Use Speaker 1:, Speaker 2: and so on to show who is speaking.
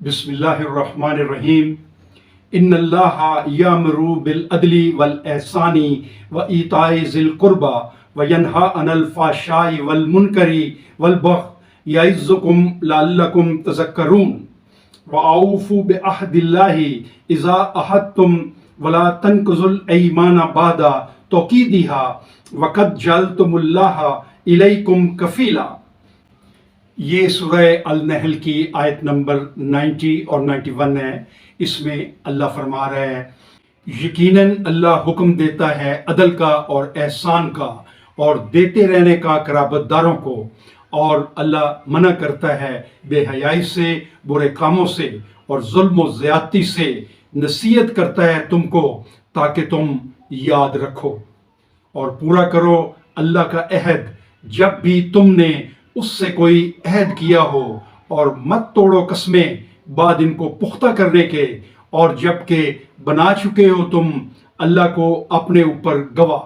Speaker 1: بسم اللہ الرحمن الرحیم ان اللہ یامر بالعدل والاحسان وایتاء ذی القربى وینہی عن الفحشاء والمنکر والبغی یعظکم لعلکم تذکرون واوفوا بعہد اللہ اذا عاہدتم ولا تنقضوا الایمان بعد توکیدها وقد جعلتم اللہ الیکم کفیلا۔ یہ سورہ النحل کی آیت نمبر 90 اور 91 ہے۔ اس میں اللہ فرما رہا ہے یقیناً اللہ حکم دیتا ہے عدل کا اور احسان کا اور دیتے رہنے کا قرابت داروں کو، اور اللہ منع کرتا ہے بے حیائی سے، برے کاموں سے اور ظلم و زیادتی سے، نصیحت کرتا ہے تم کو تاکہ تم یاد رکھو اور پورا کرو اللہ کا عہد جب بھی تم نے اس سے کوئی عہد کیا ہو، اور مت توڑو قسمیں بعد ان کو پختہ کرنے کے، اور جب کہ بنا چکے ہو تم اللہ کو اپنے اوپر گواہ۔